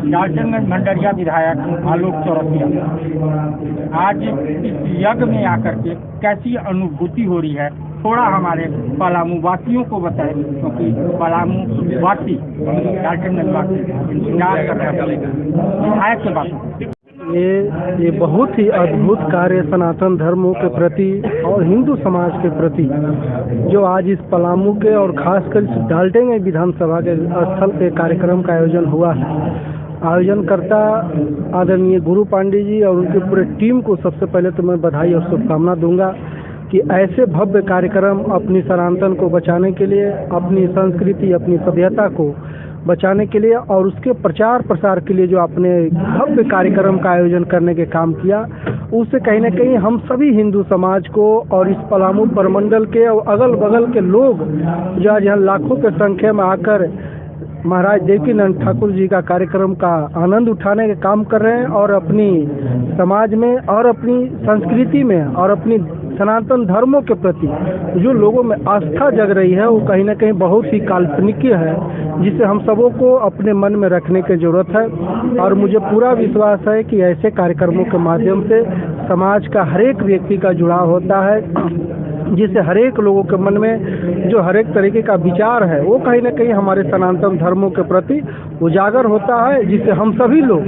डाल्टनगंज मंडरिया विधायक आलोक चौरसिया, आज इस यज्ञ में आकर के कैसी अनुभूति हो रही है, थोड़ा हमारे पलामू वासियों को बताएं, क्योंकि पलामू वासी डाल्टनगंज वासी इंतजार कर रहे हैं विधायक के बात। ये बहुत ही अद्भुत कार्य सनातन धर्मों के प्रति और हिंदू समाज के प्रति जो आज इस पलामू के और खासकर इस डाल्टनगंज विधानसभा के स्थल पे कार्यक्रम का आयोजन हुआ है। आयोजनकर्ता आदरणीय गुरु पांडे जी और उनके पूरे टीम को सबसे पहले तो मैं बधाई और शुभकामना दूंगा कि ऐसे भव्य कार्यक्रम अपनी सनातन को बचाने के लिए, अपनी संस्कृति, अपनी सभ्यता को बचाने के लिए और उसके प्रचार प्रसार के लिए जो आपने भव्य कार्यक्रम का आयोजन करने के काम किया, उससे कहीं न कहीं हम सभी हिंदू समाज को और इस पलामू प्रमंडल के और अगल बगल के लोग जो आज यहाँ लाखों की संख्या में आकर महाराज देवकीनंद ठाकुर जी का कार्यक्रम का आनंद उठाने के काम कर रहे हैं और अपनी समाज में और अपनी संस्कृति में और अपनी सनातन धर्मों के प्रति जो लोगों में आस्था जग रही है वो कहीं ना कहीं बहुत ही काल्पनिक है, जिसे हम सबों को अपने मन में रखने की जरूरत है। और मुझे पूरा विश्वास है कि ऐसे कार्यक्रमों के माध्यम से समाज का हर एक व्यक्ति का जुड़ाव होता है, जिससे हर एक लोगों के मन में जो हर एक तरीके का विचार है वो कहीं ना कहीं हमारे सनातन धर्मों के प्रति उजागर होता है, जिससे हम सभी लोग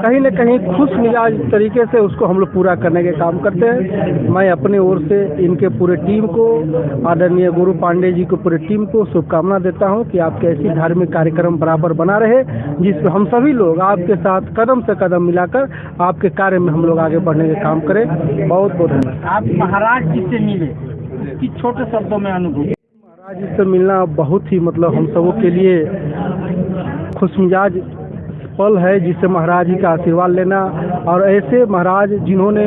कहीं न कहीं खुश मिजाज तरीके से उसको हम लोग पूरा करने के काम करते हैं। मैं अपने ओर से इनके पूरे टीम को, आदरणीय गुरु पांडे जी को पूरे टीम को शुभकामना देता हूं कि आपके ऐसी धार्मिक कार्यक्रम बराबर बना रहे, जिसमें हम सभी लोग आपके साथ कदम से कदम मिलाकर आपके कार्य में हम लोग आगे बढ़ने के काम करें। बहुत बहुत धन्यवाद। आप महाराज जी से मिले, उसकी छोटे शब्दों में अनुभूति। महाराज जी से मिलना बहुत ही हम सबों के लिए खुशमिजाज पल है, जिससे महाराज जी का आशीर्वाद लेना और ऐसे महाराज जिन्होंने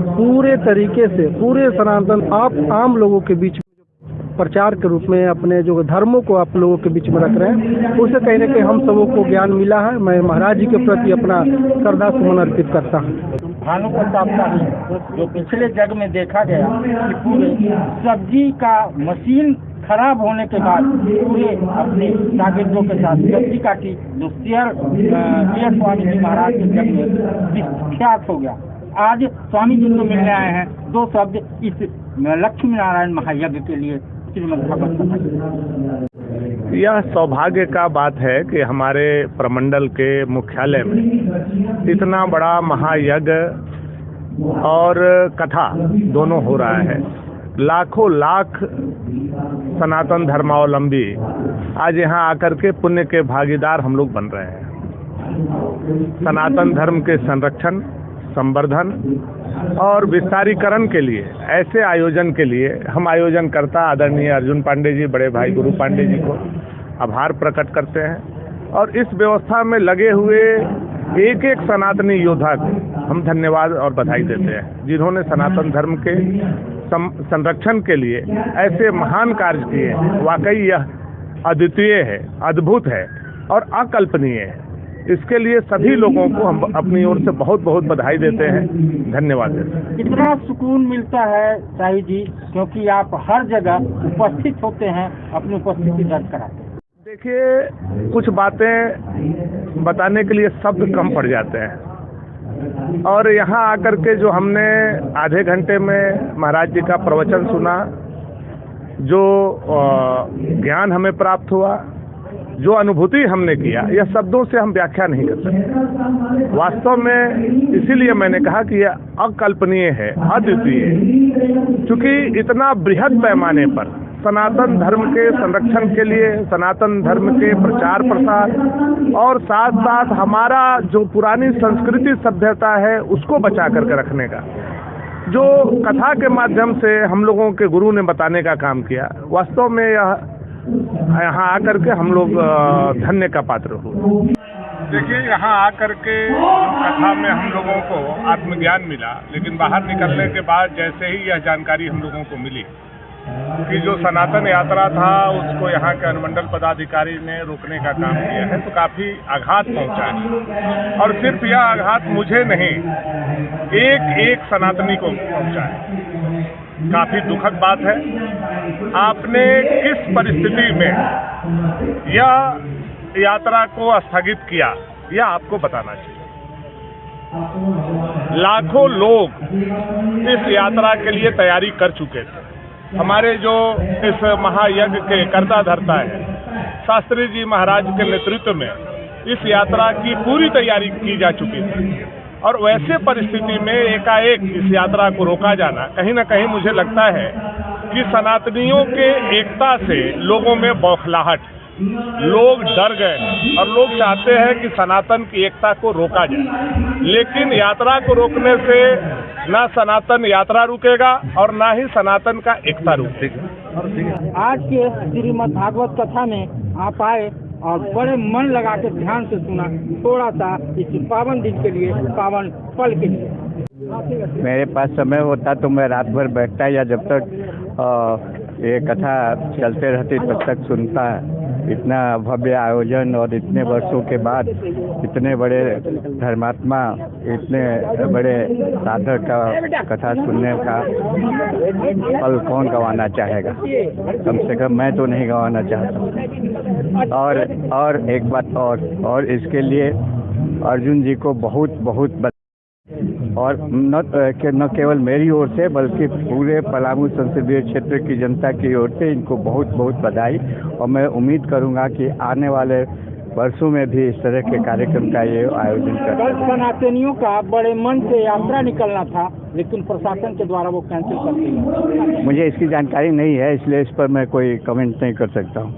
पूरे तरीके से पूरे सनातन आम लोगों के बीच प्रचार के रूप में अपने जो धर्मों को आप लोगों के बीच में रख रहे हैं, उससे कहीं न कहीं हम सबों को ज्ञान मिला है। मैं महाराज जी के प्रति अपना श्रद्धा सुमन अर्पित करता हूँ। भानु प्रताप शाही, जो पिछले जग में देखा गया कि पूरे सब्जी का मशीन खराब होने के बाद पूरे अपने शागिर्दों के साथ सब्जी काटी, जो शेयर स्वामी जी महाराज के जग में विख्यात हो गया। आज स्वामी जी को मिलने आए हैं, दो शब्द इस लक्ष्मी नारायण महायज्ञ के लिए श्रीमद् भागवत। यह सौभाग्य का बात है कि हमारे प्रमंडल के मुख्यालय में इतना बड़ा महायज्ञ और कथा दोनों हो रहा है। लाखों लाख सनातन धर्मावलंबी आज यहाँ आकर के पुण्य के भागीदार हम लोग बन रहे हैं। सनातन धर्म के संरक्षण, संवर्धन और विस्तारीकरण के लिए, ऐसे आयोजन के लिए हम आयोजनकर्ता आदरणीय अर्जुन पांडे जी, बड़े भाई गुरु पांडे जी को आभार प्रकट करते हैं और इस व्यवस्था में लगे हुए एक एक सनातनी योद्धा को हम धन्यवाद और बधाई देते हैं, जिन्होंने सनातन धर्म के संरक्षण के लिए ऐसे महान कार्य किए हैं। वाकई यह अद्वितीय है, अद्भुत है और अकल्पनीय है। इसके लिए सभी लोगों को हम अपनी ओर से बहुत बहुत बधाई देते हैं, धन्यवाद देते हैं। कितना सुकून मिलता है शाही जी, क्योंकि आप हर जगह उपस्थित होते हैं, अपनी उपस्थिति दर्ज कराते हैं। देखिए, कुछ बातें बताने के लिए शब्द कम पड़ जाते हैं और यहाँ आकर के जो हमने आधे घंटे में महाराज जी का प्रवचन सुना, जो ज्ञान हमें प्राप्त हुआ, जो अनुभूति हमने किया, यह शब्दों से हम व्याख्या नहीं कर सकते। वास्तव में इसीलिए मैंने कहा कि यह अकल्पनीय है, अद्वितीय है, क्योंकि इतना बृहद पैमाने पर सनातन धर्म के संरक्षण के लिए, सनातन धर्म के प्रचार प्रसार और साथ साथ हमारा जो पुरानी संस्कृति सभ्यता है उसको बचा करके रखने का जो कथा के माध्यम से हम लोगों के गुरु ने बताने का काम किया, वास्तव में यहाँ आकर के हम लोग धन्य का पात्र हुए। देखिए, यहाँ आकर के कथा में हम लोगों को आत्मज्ञान मिला, लेकिन बाहर निकलने के बाद जैसे ही यह जानकारी हम लोगों को मिली कि जो सनातन यात्रा था उसको यहाँ के अनुमंडल पदाधिकारी ने रोकने का काम किया है, तो काफ़ी आघात पहुँचा है। और सिर्फ यह आघात मुझे नहीं, एक एक सनातनी को पहुँचा है। काफ़ी दुखद बात है। आपने किस परिस्थिति में यह यात्रा को स्थगित किया, यह आपको बताना चाहिए। लाखों लोग इस यात्रा के लिए तैयारी कर चुके थे। हमारे जो इस महायज्ञ के कर्ता धर्ता है, शास्त्री जी महाराज के नेतृत्व में इस यात्रा की पूरी तैयारी की जा चुकी थी, और वैसे परिस्थिति में एकाएक इस यात्रा को रोका जाना, कहीं ना कहीं मुझे लगता है कि सनातनियों के एकता से लोगों में बौखलाहट, लोग डर गए और लोग चाहते हैं कि सनातन की एकता को रोका जाए। लेकिन यात्रा को रोकने से ना सनातन यात्रा रुकेगा और ना ही सनातन का एकता रुकेगा। आज के श्रीमद् भागवत कथा में आप आए और बड़े मन लगा के ध्यान से सुना, थोड़ा सा इस पावन दिन के लिए, पावन पल के लिए। मेरे पास समय होता तो मैं रात भर बैठता या जब तक ये कथा चलते रहती तब तक सुनता। इतना भव्य आयोजन और इतने वर्षों के बाद इतने बड़े धर्मात्मा, इतने बड़े साधक का कथा सुनने का पल कौन गंवाना चाहेगा। कम से कम मैं तो नहीं गंवाना चाहता। और एक बात और इसके लिए अर्जुन जी को बहुत बहुत और न केवल मेरी ओर से बल्कि पूरे पलामू संसदीय क्षेत्र की जनता की ओर से इनको बहुत बहुत बधाई। और मैं उम्मीद करूंगा कि आने वाले वर्षों में भी इस तरह के कार्यक्रम का ये आयोजन कल सनातनियों का बड़े मन से यात्रा निकलना था, लेकिन प्रशासन के द्वारा वो कैंसिल कर दिया। मुझे इसकी जानकारी नहीं है, इसलिए इस पर मैं कोई कमेंट नहीं कर सकता हूँ।